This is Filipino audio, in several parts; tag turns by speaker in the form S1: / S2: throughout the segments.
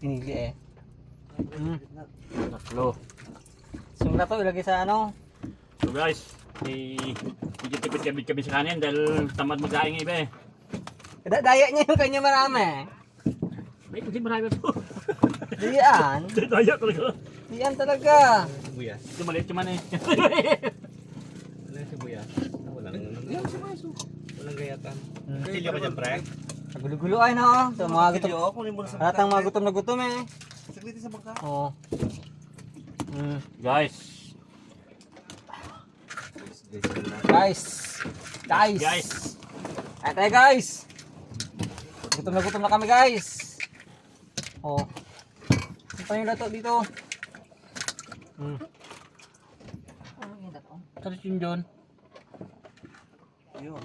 S1: Pinili eh.
S2: Tatlo.
S1: Sung na to, ilagay sa ano.
S2: So guys, medyo tipid kami sa kanin dahil tamad magkain ng iba eh.
S1: Daya niya yung kanya marami.
S2: May kasi marami po.
S1: Dayaan.
S2: Daya talaga.
S1: Dayaan talaga.
S3: Sibuyas.
S2: Ito maliit yung man eh.
S3: Ano yung sibuyas? Walang sibuyas. Walang gayatan. Silyo ka dyan, pre?
S1: Nagulo-gulo ay no. So, mga gutom. Halatang mga gutom na gutom eh.
S3: Saglitin sa bangka.
S1: Oo.
S2: Guys.
S1: Guys.
S2: Guys.
S1: Ay tayo guys. Gutom na kami guys. Oh. Ano pa yung lato dito? Ano yung lato?
S2: Sarap yun dyan.
S3: Ayun.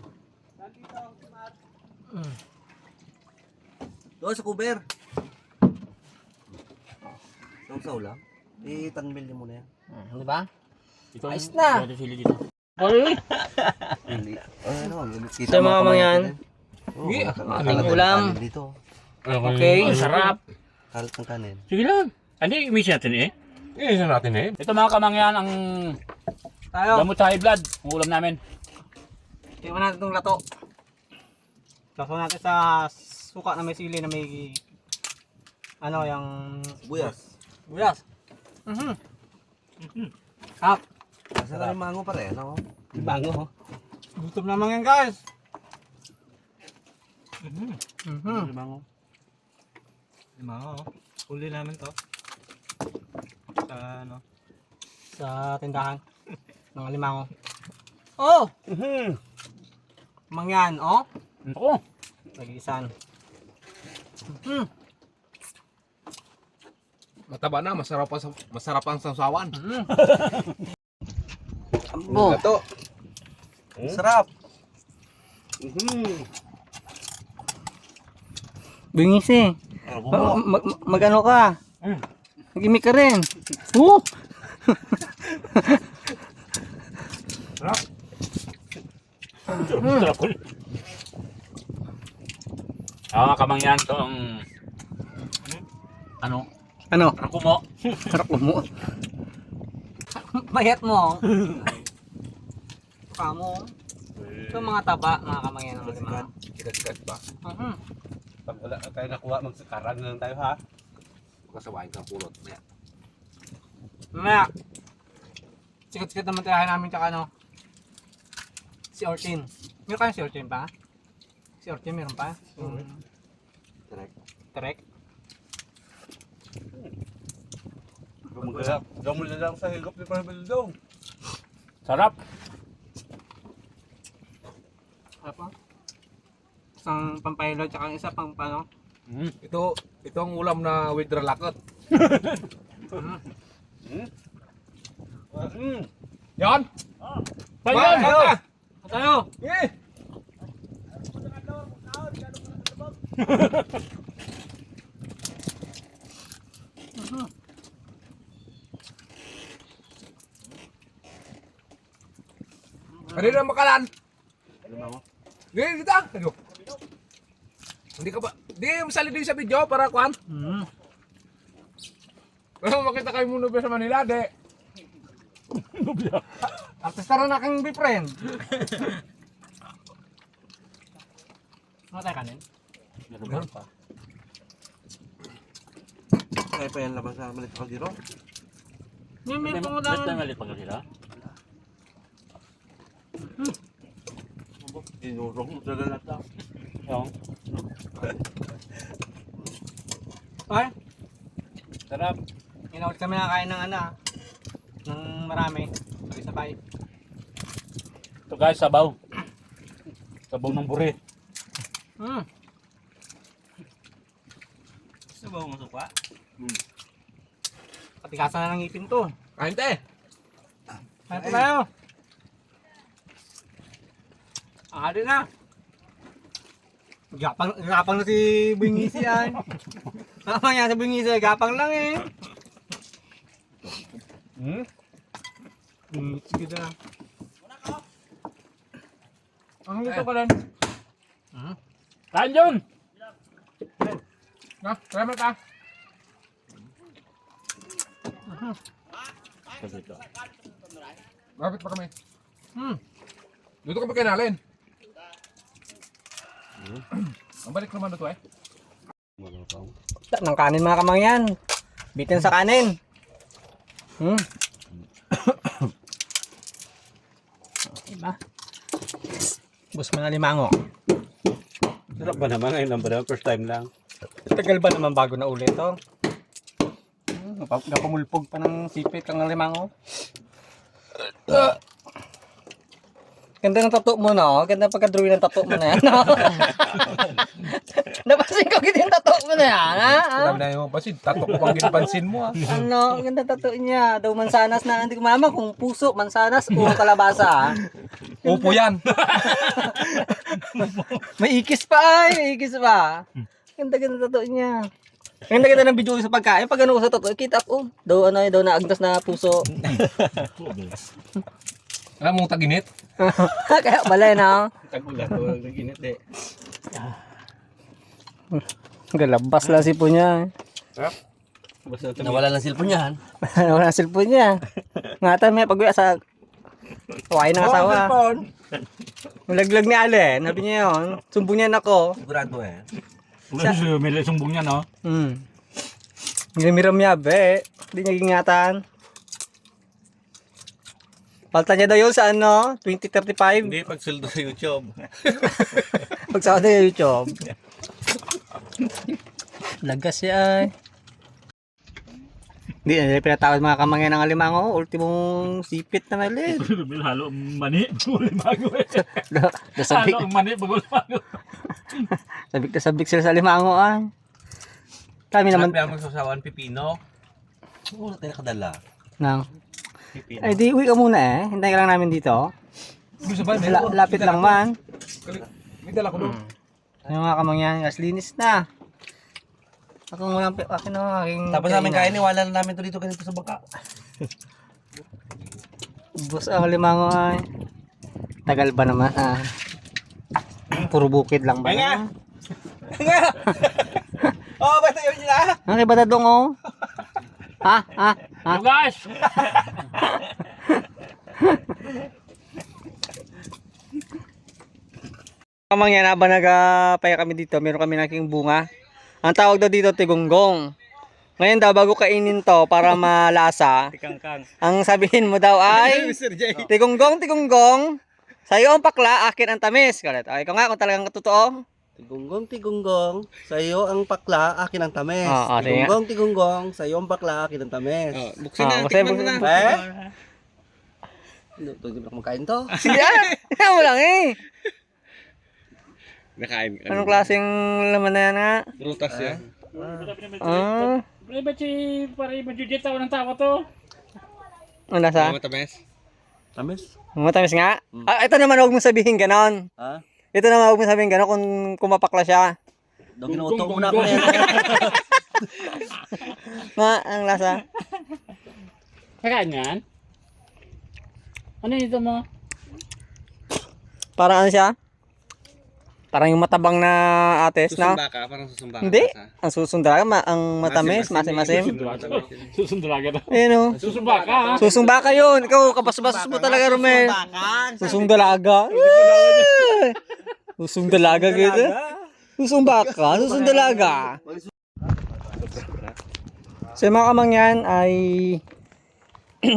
S3: Doon sa kuber. Sausaw lang. Tanmil niyo muna yan.
S1: Di ba?
S2: Ito,
S1: Ayos na.
S2: ito sili dito.
S1: Sa mga mangyan. Kaming ulam.
S3: Dito.
S1: Okay.
S2: Ang sarap.
S3: Kalat ng kanin.
S2: Sige lang. Hindi, miss natin eh.
S4: Iisa natin eh.
S2: Ito mga kamangyan ang
S1: Tayo.
S2: gamot sa high blood. Ang ulam namin.
S1: Tingnan natin itong lato. Lato natin sa suka na may sili na may ano yung
S3: Sibuyas.
S1: buyas. Hap.
S3: Asa na yung mango pare, ano?
S1: Bango. Gutom naman yan guys.
S3: Mango.
S4: Limango. Huli namin to. Sa ano.
S1: Sa tindahan ng alimango. Oh! Mangyan, oh.
S2: Ako.
S1: Nag-iisan.
S4: Mataba na, masarap ang sausawan.
S1: Ambo.
S4: Ito.
S3: Sarap.
S1: Bingis eh. Mag-ano ka? Mag-imik ka rin.
S2: Sarap ko. Mga kamangyan to ang ano?
S1: Ano?
S2: Ako mo.
S1: Sarap mo. Bayat mo. Kamo. Ito mga taba, mga kamangyan ng alimango.
S4: Sikat ba?
S1: Mhm.
S4: Pag wala na tayo nakuha, magsakaran na lang tayo ha. Kasawain kang pulot. Maya.
S1: Mamaya. Sikat-sikat naman tayo namin tsaka ano. Si Ortin. Meron kayo si Ortin pa? Si Ortin meron pa?
S3: Correct.
S1: Correct?
S4: Gamol na lang sa higop ni Parabildong.
S2: Sarap.
S1: Apa? Isang pampaylo tsaka isa pang pano.
S4: Ito ang ulam na with ralakot. Yan!
S2: Panyan!
S1: Tayo!
S4: Eh! Ano na makalan?
S3: Mango.
S4: Gaya kita. Ayo. Hindi ka ba? Di masali din sa video para kuan. Pero makita kayo muna ba sa Manila, de.
S1: Artista rin aking befriend. Ano tayo kanin?
S2: Meron pa.
S3: Kaya pa yan labas sa malit sa kaldero.
S1: May pang
S2: Ba't
S1: ulam.
S2: malit pa sila?
S3: Tinurong mo talaga lahat lang.
S2: Yung.
S1: Ay,
S2: Sarap.
S1: inawit kami nakakain ng ano ng marami. Sabay-sabay.
S2: Ito guys, sabaw. Sabaw ng buri.
S3: Sabaw mo suka?
S1: Patikasan na ng ngipin to.
S4: Kain te.
S1: Kain po tayo. Adi na. Gapang na si Bingisi yan. Tama yan sa Bingisi, gapang lang eh. Sige na. Ang dito ka rin.
S2: Kain John!
S4: Na, salamat ah.
S2: Kasi ito.
S4: Lapit pa kami.
S1: Hmm.
S4: Dito ka pa kinalin. Ang balik naman na to eh.
S1: Ng kanin mga kamangyan. Bitin sa kanin. Hmm. Diba? Bus mo na limango.
S3: Sarap ba naman ngayon lang ba naman? First time lang.
S1: Tagal ba naman bago na ulit to? Napamulpog pa ng sipit kang limango. Ganda ng tattoo mo na, oh. Ganda pagka-drawing ng tattoo mo na yan. Napansin ko ganda yung tattoo mo na yan, ha?
S4: Marami na yung pansin. Tato ko pang ginapansin mo ah.
S1: Ano, ganda tattoo niya. Daw mansanas na, hindi ko malaman kung puso, mansanas o kalabasa, ha?
S4: Upo yan.
S1: May ikis pa, ay. May ikis pa. Ganda tattoo niya. Ganda ng video sa pagkain. Pag ano ko sa tattoo, kita ko. Daw ano, daw naagdas na puso.
S4: Alam mong taginit?
S1: Kaya pala yun, ha?
S3: Tagulat ko. Naginit eh.
S1: Galabas lang sipo niya.
S3: Basta
S2: Nawala lang cellphone niyan.
S1: Wala ang cellphone niya. Ngatan may pag-uwi sa tuway ng asawa. Malaglag ni Ale. Sabi niya yun. Sumbong niya ako.
S2: Sigurado eh.
S3: may sumbong niya, no?
S1: Ginamiram niya, be. Hindi niya ingatan. Palta niya daw yun sa ano, 2035.
S3: Hindi, pagsuldo sa YouTube.
S1: Pagsawad na YouTube. Lagas siya ay. Hindi, hindi pinatawad mga kamangyan ng alimango. Ultimong sipit na malit.
S2: Halo ang mani. Bagul bago eh.
S1: Nasabik,
S2: Halo ang mani. Bagul bago.
S1: sabik na sabik sila sa alimango ay. Kami naman.
S3: Sabi ang magsasawan, pipino. Wala tayo nakadala.
S1: Nang.
S3: Pipino.
S1: Ay di, uwi ka muna eh. Hintayin ka lang namin dito.
S4: Gusto ba?
S1: Lapit lang man.
S4: May dala ko doon.
S1: Yung mga kamangyan, gas linis na. Ako muna, akin na aking...
S3: Tapos namin kain, iwala na namin to dito ganito sa bangka.
S1: Bus ang limango ay. Tagal ba naman ah. Puro bukid lang ba?
S3: Nga! Nga! Oh, basta yun nila!
S1: Ang iba na dong oh. Ha? Ha? Ha?
S2: Yo guys!
S1: Kamangyan, habang nagpaya kami dito, meron kami naking bunga. Ang tawag daw dito, tigonggong. Ngayon daw, bago kainin to para malasa,
S3: Tikangkang.
S1: ang sabihin mo daw ay,
S3: Mr. J.
S1: tigonggong, tigonggong, sa'yo ang pakla, akin ang tamis. Kalit, ikaw nga kung talagang totoo.
S5: Tigunggong, sa'yo ang pakla, akin ang tamis.
S1: sige.
S5: Tigunggong, sa'yo ang pakla, akin ang tamis.
S3: Buksan na,
S1: basta-
S3: tikman mo na.
S5: Eh? Tuloy mo na kumakain to.
S1: Sige, yan mo lang eh.
S3: Nakain.
S1: Anong klaseng laman na yan nga?
S3: Prutas yan.
S1: Ah,
S2: Pre, ba't si pare Majudit tawa ng tawa to?
S1: ano nasa?
S3: Matamis.
S5: Tamis?
S1: Matamis nga? Ah, ito naman huwag mong sabihin ganon.
S5: Ha?
S1: Ito naman huwag mong sabihin ganon kung kumapakla siya.
S5: Daw ginuto muna ako yan.
S1: Nga, ang lasa.
S2: Kakain yan? Ano ito mo?
S1: Parang ano siya? Parang yung matabang na ates na.
S3: Susumba ka, parang susumba ka.
S1: Hindi. Ang susundalaga, ang matamis, masim-masim.
S2: Susundalaga na.
S1: Ayun o.
S2: Susumba ka ha?
S1: Susumba ka yun. Ikaw, kabas-bas mo talaga, Romel. Susundalaga. Susundalaga gitu. Susumba ka, susundalaga. So mga kamangyan ay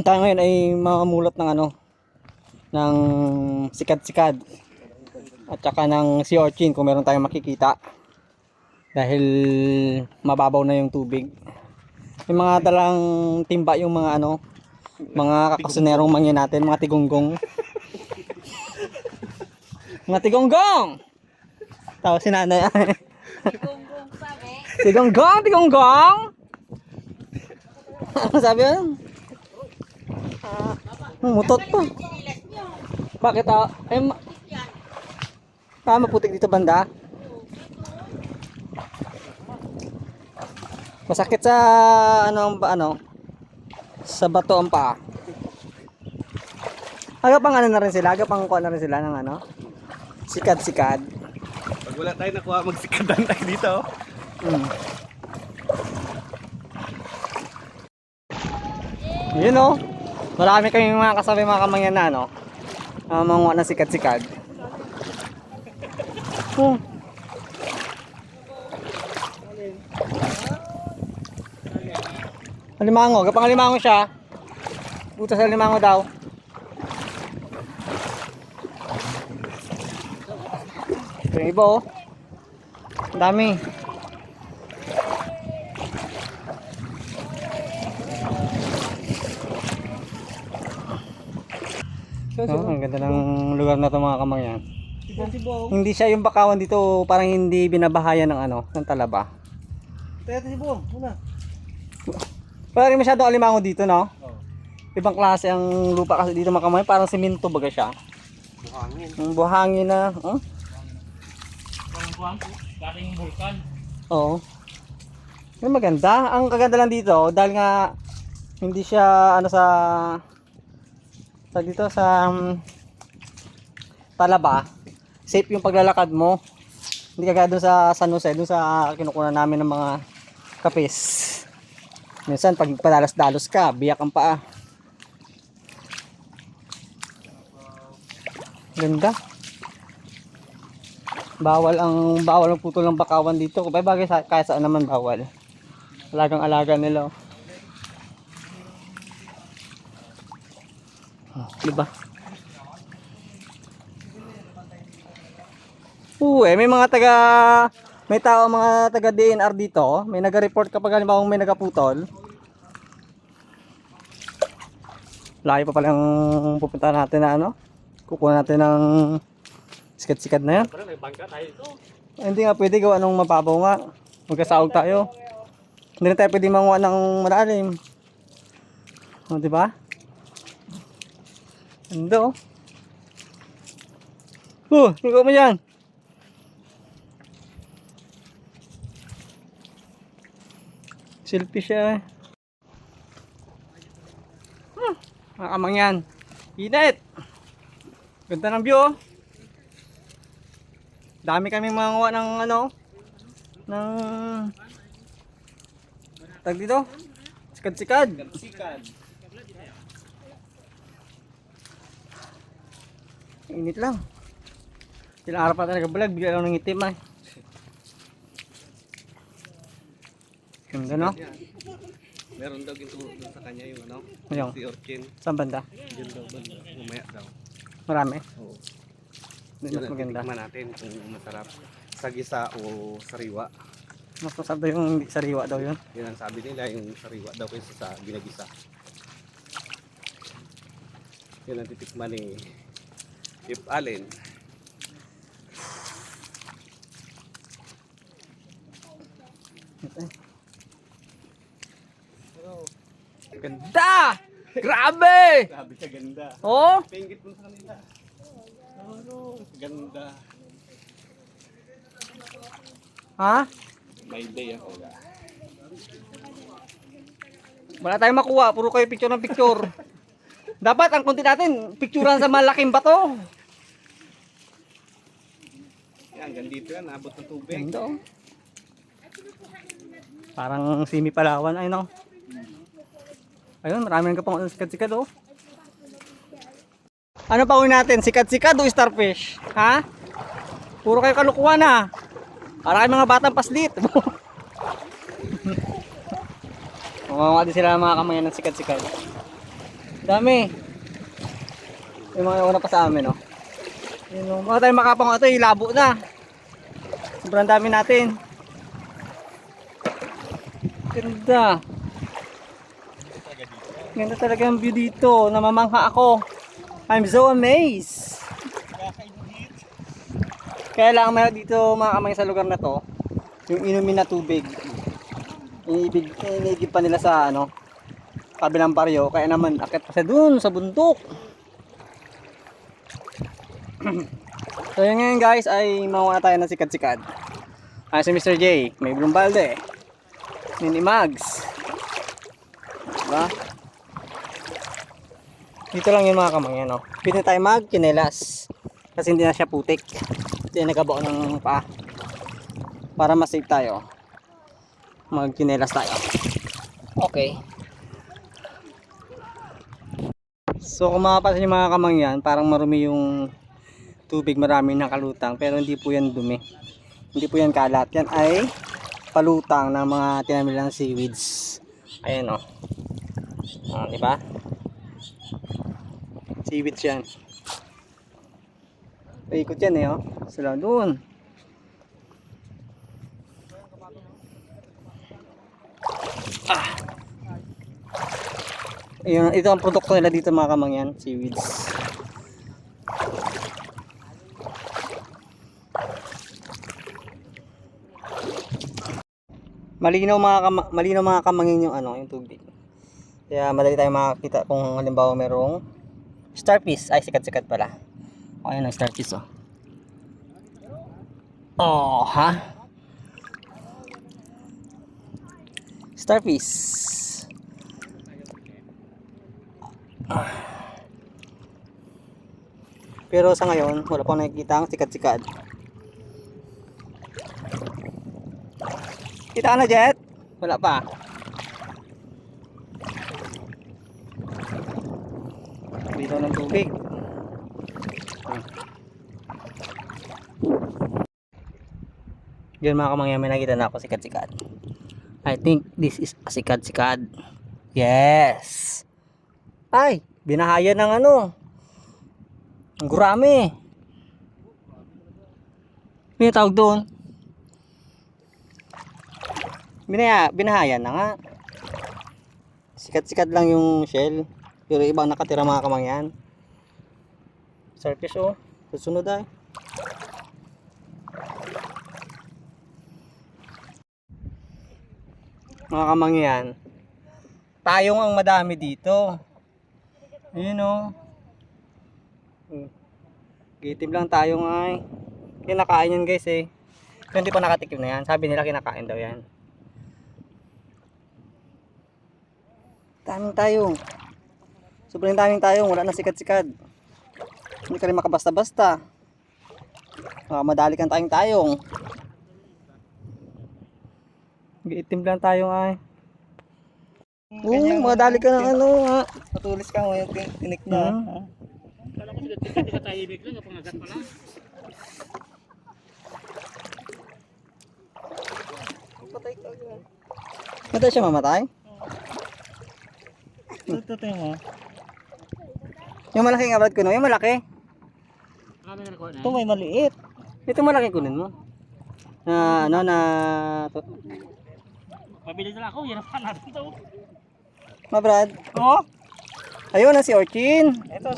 S1: tayo ngayon ay makamulat ng ano, ng sikad-sikad at saka ng sea urchin kung meron tayong makikita dahil mababaw na yung tubig. Yung mga dalang timba yung mga ano, mga kakasunerong mangyan natin, mga tigonggong. Mga tigonggong! Tawag si nanay.
S6: Gonggong sabi.
S1: Tigonggong, tigonggong! Ano sabi yun? Mutot pa. Bakit ah? Ay, maputik dito banda. Masakit sa ano sa bato ang paa. Aga pang ano na rin sila, aga pang kuha na rin sila ng ano. Sikad-sikad.
S3: Pag wala tayo nakuha, magsikadan tayo dito.
S1: Yun oh. Marami kaming mga kasabay mga kamangyan na ano. Mga na sikat-sikat. Oh. Alimango, gapang alimango siya. Butas sa alimango daw. Ito yung iba oh. Ang dami. Oh, ang ganda ng lugar na to mga kamangyan. Hindi siya yung bakawan dito, parang hindi binabahayan ng ano, ng talaba. Wala rin masyadong alimango dito, no? Ibang klase ang lupa kasi dito mga kamangyan, parang simento baga siya.
S5: Buhangin.
S1: Ang buhangin na,
S2: Parang kuwang po. Dating vulkan.
S1: Oo. Yung maganda. Ang kaganda lang dito dahil nga hindi siya ano sa dito sa talaba. Safe yung paglalakad mo. Hindi kagaya doon sa San Jose, doon sa kinukuha namin ng mga kapis. Minsan pag padalos-dalos ka, biyak ang paa. Ganda. Bawal ang putol ng bakawan dito. Kaya bagay kaya saan naman bawal. Alagang-alaga nila. Oh, diba? May tao mga taga DNR dito. May naga-report kapag halimbawa may nagaputol. Layo pa palang pupunta natin na ano. Kukuha natin ng sikat-sikat na yan.
S2: Pero may bangka tayo ito.
S1: Hindi nga pwede gawa ng mababaw nga. Magkasaog tayo. Hindi na tayo pwede manguha ng malalim. O, diba? Ando. Tingnan mo yan. Selfie siya. Mga kamangyan. Init. Ganda ng view oh. Dami kaming manguha ng ano. Ng tag dito. Sikad-sikad. Init lang. Ilang araw pa tayo nag-vlog, bigla lang ng itim ay. Ganda no?
S5: Meron daw ginuturo doon sa kanya yung ano,
S1: Ayun.
S5: si Orkin.
S1: Saan banda?
S5: Yun daw ba, umaya daw.
S1: Marami.
S5: Oo.
S1: Mas
S5: Yun ang
S1: maganda.
S5: titikman natin kung masarap. Sa gisa o sariwa.
S1: Mas masarap daw yung hindi sariwa daw yun.
S5: Yun ang sabi nila, yung sariwa daw kaysa sa ginagisa. Yun ang titikman ni If Allen.
S1: Ganda! Grabe!
S5: Grabe siya ganda.
S1: Oh!
S5: Pingit mo sa kanila. Ano? Ganda.
S1: Ha?
S5: May day ako.
S1: Wala tayong makuha, puro kayo picture ng picture. Dapat ang content natin, picturean sa malaking bato.
S5: Yan, gandito yan. Abot ng tubig.
S1: Ganda oh. Parang simi Palawan ay no. Ayun, marami ng kapang sikat-sikat oh. Ano pa uwi natin? Sikat-sikat o starfish? Ha? Puro kayo kalukuhan na. Para kayo mga batang paslit. Mga din sila mga kamayan ng sikat-sikat. Dami. Yung mga una pa sa amin oh. Yun, mga tayo makapang ito, ilabo na. Sobrang dami natin. Ganda. Ganda talaga ang view dito. Namamangha ako. I'm so amazed. Kaya lang meron dito mga kamay sa lugar na to, yung inumin na tubig. Iniigib pa nila sa ano, kabilang baryo. Kaya naman akit pa sa dun sa bundok. So yun ngayon guys ay mauna tayo ng sikat-sikat. Ay si Mr. J, may Blumbalde, Nini Mags, diba? Dito lang yun mga kamangyan no? Pwede tayo magkinelas kasi hindi na siya putik, hindi na nagkabaon ng paa. Para mas safe tayo, magkinelas tayo. Okay. So kung makapansin yung mga kamangyan, parang marumi yung tubig, marami nakalutang. Pero hindi po yan dumi. Hindi po yan kalat. Yan ay palutang ng mga tinamilang seaweeds. Ayan o. Diba? Seaweeds yan. Paikot yan eh o. Sila doon. Ayun, ito ang produkto nila dito mga kamangyan, seaweeds. Malinaw mga kamangyan yung ano, yung tubig. Kaya madali tayong makakita kung halimbawa merong starfish. Ay, sikat-sikat pala. O, ayun ang starfish oh. Oh, ha? Starfish. Pero sa ngayon, wala pang nakikita ang sikat-sikat. Kita ka na, Jet? Wala pa. Dito ng tubig. Yun mga kamangyan, may nakita na ako sikat-sikat. I think this is a sikat-sikat. Yes! Ay! Binahaya ng ano. Ang gurami. May tawag doon. Binahaya na nga. Sikat-sikat lang yung shell. Pero ibang nakatira mga kamangyan. Starfish oh. Susunod ay. Mga kamangyan. Tayong ang madami dito. Ayun oh. Gitim lang tayo ay. Kinakain yan guys eh. Pero hindi pa nakatikim na yan. Sabi nila kinakain daw yan. Daming tayong. Sobrang daming tayong. Wala na sikat-sikat. Hindi ka rin makabasta-basta. Madali kang tayong. Gitim lang tayo ay. Madali ka ng ano ha. Matulis ka mo yung tinik niya.
S2: Kala ko sikat-sikat sa tahimik lang, kapangagat pala.
S1: Matay siya mamatay?
S5: Ito mo.
S1: Yung malaki nga brad kuno, yung malaki.
S2: Ano yung nakuha na?
S5: Ito may maliit.
S1: Ito malaki kunin mo. Na ano na
S2: Pabili nila ako, yan ang natin ito.
S1: Ma Brad.
S5: Oh,
S1: Ayun na si Orchin.
S5: ito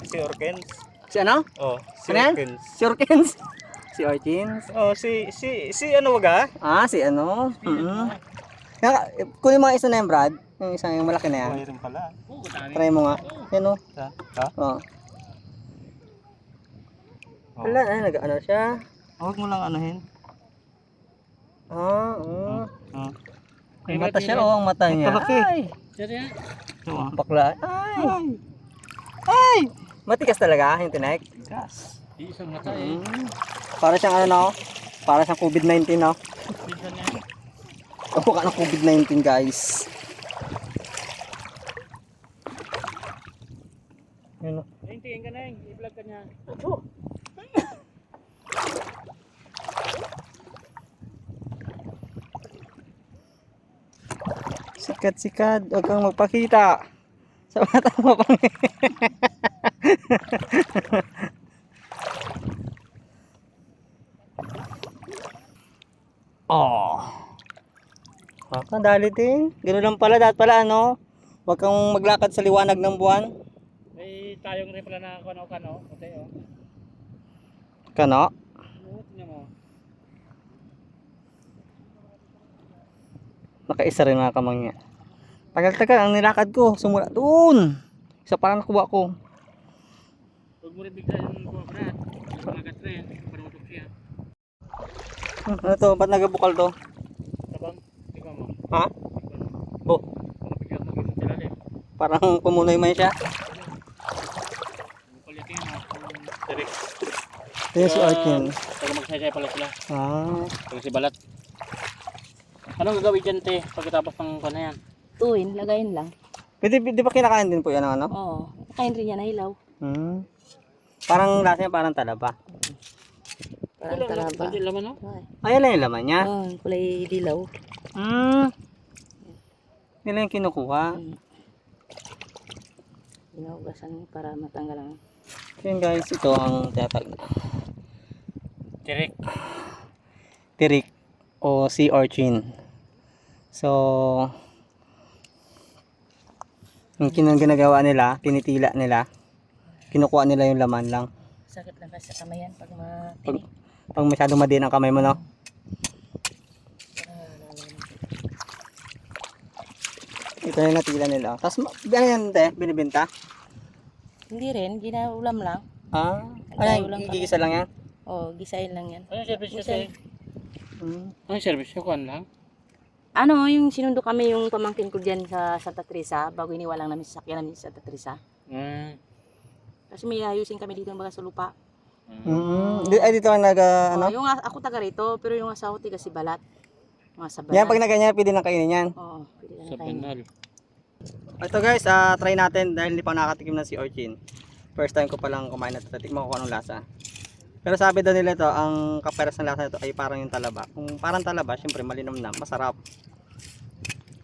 S5: si Orkins.
S1: Si ano?
S5: Oh, si
S1: Ano yan?
S5: Orkins.
S1: Si Orkins. Si Orchins.
S5: Oh, si ano waga?
S1: Si ano? Kunin mo nga isa na yan Brad. Yung isang yung malaki na yan.
S5: Mayroon pala.
S2: Oo, dami.
S1: Try mo nga. Yan o.
S5: Ha?
S1: Oh. Wala nag-ano siya.
S5: Huwag mo lang anuhin.
S1: Oo.
S5: Oh.
S1: May mata siya oh, ang mata niya.
S5: Kalaki.
S1: Ay,
S2: Sige.
S5: Ito ah.
S1: bakla. Ay. Ay. Matigas talaga yung tinek.
S5: Gas.
S2: Isang mata eh.
S1: Para siyang ano no? Para siyang COVID-19 no?
S2: Minsan yan.
S1: Ako ka ng COVID-19 guys. Yun o.
S2: Ayun, tingin ka na yun. I-vlog ka niya.
S1: Sikat-sikat, huwag kang magpakita sa batang mapangit. Oh. Dali din. Ganun lang pala, dapat pala ano. Huwag kang maglakad sa liwanag ng buwan.
S2: May tayong rin pala na kano-kano. Kasi oh.
S1: Kano?
S2: Oo, tingnan mo.
S1: Nakaisa rin mga kamangya. Tagal-tagal ang nilakad ko. Sumula doon. Isa pa lang nakuha ko.
S2: Huwag mo rin bigla yung kuha Brad. Pangagat rin. Panutok siya.
S1: Ano to? Ba't nagabukal to?
S2: Tabang. Ikaw mo.
S1: Ha? Oh,
S2: Kung bigla mo gising sila rin.
S1: parang pumunoy man siya.
S2: Bukal yakin mo. Direk.
S1: Yan si Arkin.
S2: Pag magsasaya pala sila. Pag si balat. Anong gagawin dyan te? Pagkatapos ng kanya yan?
S6: Tuwin, lagayin lang.
S1: Di ba kinakain din po yan ang ano?
S6: Oo. Kain rin yan na hilaw.
S1: Parang lasa niya parang talaba.
S6: Parang talaba.
S2: Hindi laman no?
S1: Ayan lang yung laman niya.
S6: Oh, kulay dilaw.
S1: Yan lang yung kinukuha.
S6: Ginugasan para matanggal ang
S1: Yan guys, ito ang tinatawag na tirik o sea urchin. So, yung ginagawa nila, tinitila nila, kinukuha nila yung laman lang.
S6: sakit lang kasi sa kamayan pag matinik.
S1: Pag masyadong madin ang kamay mo, no? Ito yung natila nila. Tapos, ganyan te, binibenta?
S6: Hindi rin, ginaulam lang.
S1: Ay,
S6: Ulam pa.
S1: gigisa lang yan?
S6: Oh, gisain lang yan.
S2: Ano service
S6: Gisain.
S2: Ano service ko lang?
S6: Ano, yung sinundo kami yung pamangkin ko dyan sa Santa Teresa bago iniwalang namin sa sakyan namin sa Santa Teresa. Kasi may ayusin kami dito mga sa lupa.
S1: Dito ang ano?
S6: Yung ako taga rito, pero yung asawa tiga si Balat. Mga sa Balat.
S1: Yan, pag naganyan, pwede nang kainin yan.
S6: Oo, pwede na
S2: Sa
S6: kain.
S2: banal.
S1: Ito guys, try natin dahil hindi pa nakatikim ng sea urchin. First time ko palang kumain na ito. Tikman ko kung anong lasa. Pero sabi daw nila ito, ang kapares ng lasa nito ay parang yung talaba. Kung parang talaba, syempre malinamnam, masarap.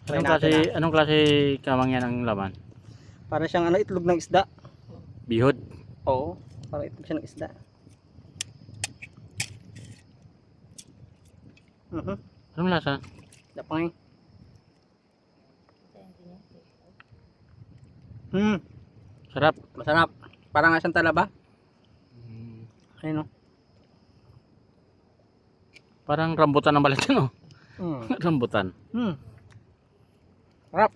S1: Try natin,
S2: Anong klase kamang yan ang laman?
S1: Para siyang itlog ng isda.
S2: Bihod.
S1: Oo, parang itlog siya ng isda.
S2: Anong lasa?
S1: Dapang
S2: Sarap.
S1: masarap. Parang nga siyang talaba. Ayun o.
S2: Parang rambutan ng balat yan, oh. Rambutan.
S1: Sarap.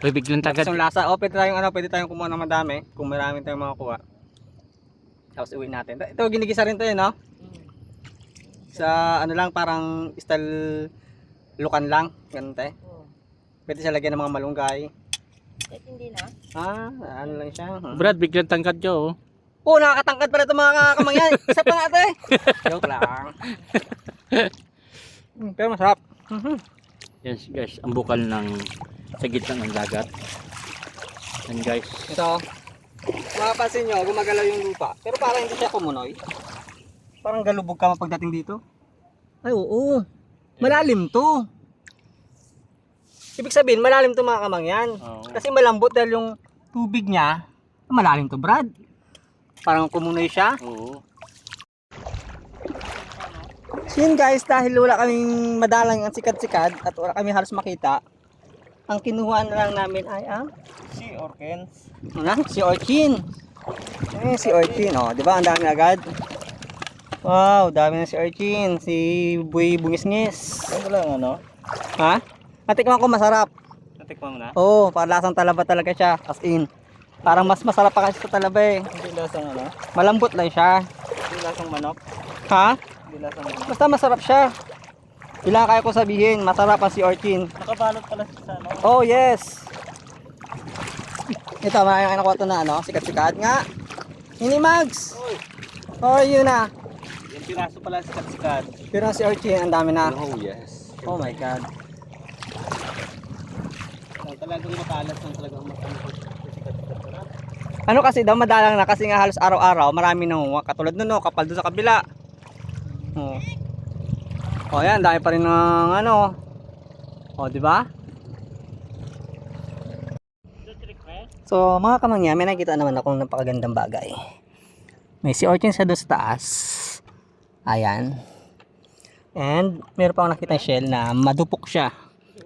S2: Biglang tagad.
S1: Tapos yung lasa, pwede tayong kumuha ng madami kung marami tayong makakuha. Tapos uwi natin. Ito ginigisa rin to no? Sa ano lang, parang style lukan lang, ganun tayo. Pwede siya lagyan ng mga malunggay.
S6: Hindi na.
S1: Ano lang siya.
S2: Brad, biglang tangkad ka, oh.
S1: Nakakatangkad pala itong mga kamangyan. Isa pa nga ito eh. Joke lang. Pero masarap.
S2: Yan guys, ang bukal ng sa gitna ng dagat. Yan guys.
S1: Ito. Makapansin nyo, gumagalaw yung lupa. Pero parang hindi siya kumunoy. Parang galubog ka pagdating dito. Ay oo. Malalim to. Ibig sabihin, malalim to mga kamangyan.
S2: Oo.
S1: Kasi malambot dahil yung tubig niya, malalim to Brad. Parang kumunoy siya.
S2: Oo.
S1: So yun guys, dahil wala kaming madalang ang sikad-sikad at wala kami halos makita, ang kinuha na lang namin ay ang
S5: Si Orkens.
S1: si urchin. Si urchin, di ba? Ang dami agad. Wow, dami na si urchin. Si Buy Bungis-ngis.
S5: Ano lang ano?
S1: Ha? Natikman ko masarap.
S5: Natikman mo na?
S1: Oo, parang lasang talaba talaga siya. As in. Parang mas masarap pa kasi sa talaba eh.
S5: Hindi lasang ano?
S1: Malambot lang siya.
S5: Hindi lasang manok?
S1: Ha?
S5: Hindi lasang manok?
S1: Basta masarap siya. Ilang kaya ko sabihin, masarap ang si urchin.
S5: Nakabalot pala sa ano?
S1: Oh yes. Ito, maraming nakuha ito na sikat-sikat nga. Ini Mags. Oh, yun na.
S5: Yung piraso pala sikat-sikat.
S1: Pero si urchin, ang dami na.
S5: Oh yes.
S1: Oh my god.
S5: Talagang makalat ng talagang sikat-sikat.
S1: Ano kasi daw, madalang na kasi nga halos araw-araw marami nangunguha. Katulad nun, kapal doon sa kabila. Yan, dami pa rin ng di ba? So, mga kamangyan, may nakita naman akong napakagandang bagay. May sea urchin sa doon sa taas. Ayan. And, meron pa akong nakita shell na madupok siya.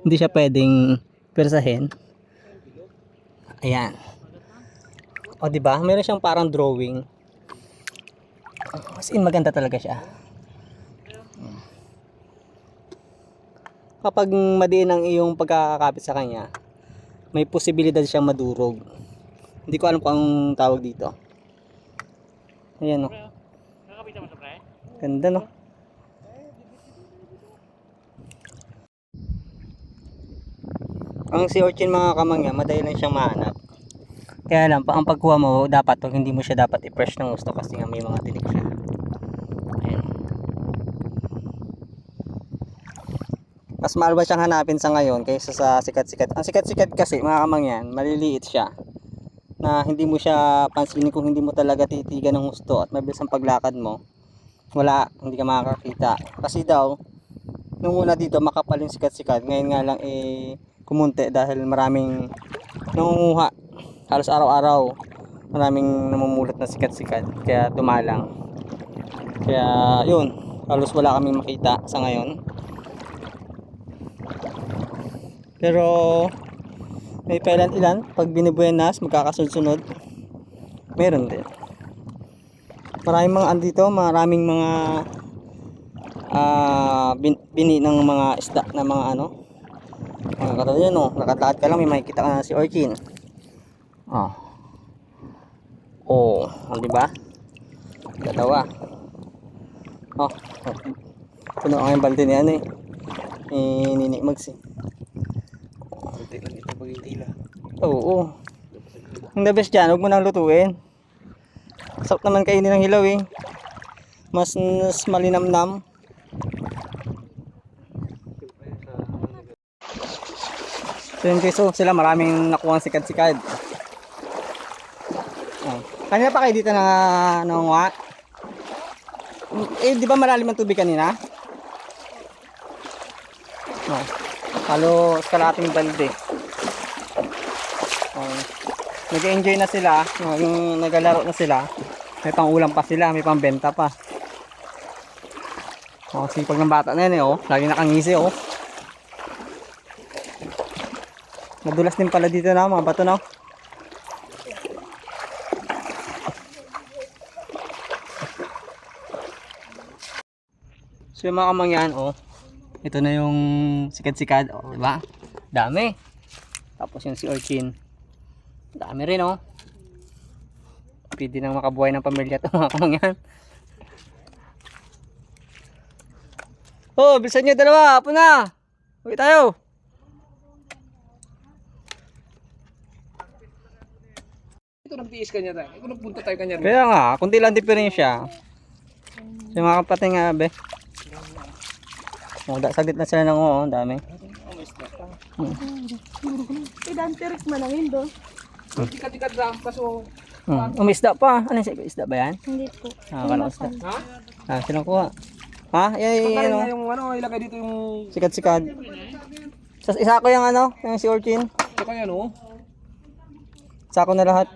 S1: Hindi siya pwedeng persahin. Ayan. O di ba? Meron siyang parang drawing. As in maganda talaga siya. Kapag madiin ang iyong pagkakakapit sa kanya, may posibilidad siyang madurog. Hindi ko alam kung anong tawag dito. Ayan o. Ganda no. Ang sea urchin mga kamangyan, madali lang siyang mahanap. Kaya lang, ang pagkuha mo, dapat hindi mo siya dapat i-fresh ng gusto kasi nga may mga tinik siya. Ayan. Mas mahal ba siyang hanapin sa ngayon kaysa sa sikat-sikat? Ang sikat-sikat kasi, mga kamangyan, maliliit siya. na hindi mo siya pansinin kung hindi mo talaga titigan ng gusto at mabilis ang paglakad mo, wala, hindi ka makakakita. Kasi daw, nung una dito makapal yung sikat-sikat, ngayon nga lang kumunti dahil maraming nangunguha. Halos araw-araw maraming namumulat na sikat-sikat, kaya tumalang. Kaya yun, halos wala kaming makita sa ngayon. Pero may ilan pag binubuenas magkakasunod-sunod, meron din. Maraming mga andito, maraming mga bini ng mga isda na mga ano, mga katulad yun, oh, nakatakad ka lang may makikita ka na si Orchin. Di ba? Dalawa. Puno ang balde ni ano Nini Mags eh.
S3: Kunti lang ito pag tila.
S1: Oo. Ang the best dyan, huwag mo nang lutuin. Sarap naman kainin ng hilaw eh. Mas malinamnam. So yun guys, sila maraming nakuha sikad-sikad. Kanina pa kayo dito na nangunguha? Di ba malalim ang tubig kanina? Halos kalating balde. Nag-enjoy na sila, naglalaro na sila. May pang-ulam pa sila, may pang-benta pa. Sipag ng bata na yan lagi nakangisi Madulas din pala dito na mga bato na. So yung mga kamangyan, ito na yung sikad-sikad, diba? Dami. Tapos yung si Orchin. Dami rin, Pwede nang makabuhay ng pamilya ito mga kamangyan. Bilisan nyo dalawa, apo na. Uwi tayo.
S4: Ito nagtiis ka niya tayo. Ito nagpunta tayo kanya rin.
S1: Kaya nga, kunti lang diferensya. Yung mga kapatid nga, be. Saglit na sila ng dami.
S6: Idantirik man ang indo.
S4: Tikat-tikat lang. Kaso,
S1: Umisda pa. Ano yung isda ba yan?
S6: Hindi po.
S1: Kala isda.
S4: ha?
S1: Kinukuha. Yan
S4: Yung ilagay dito yung...
S1: sikat-sikat. Isa ko yung yung si Orchin.
S4: Ito kaya
S1: Isa ko na lahat.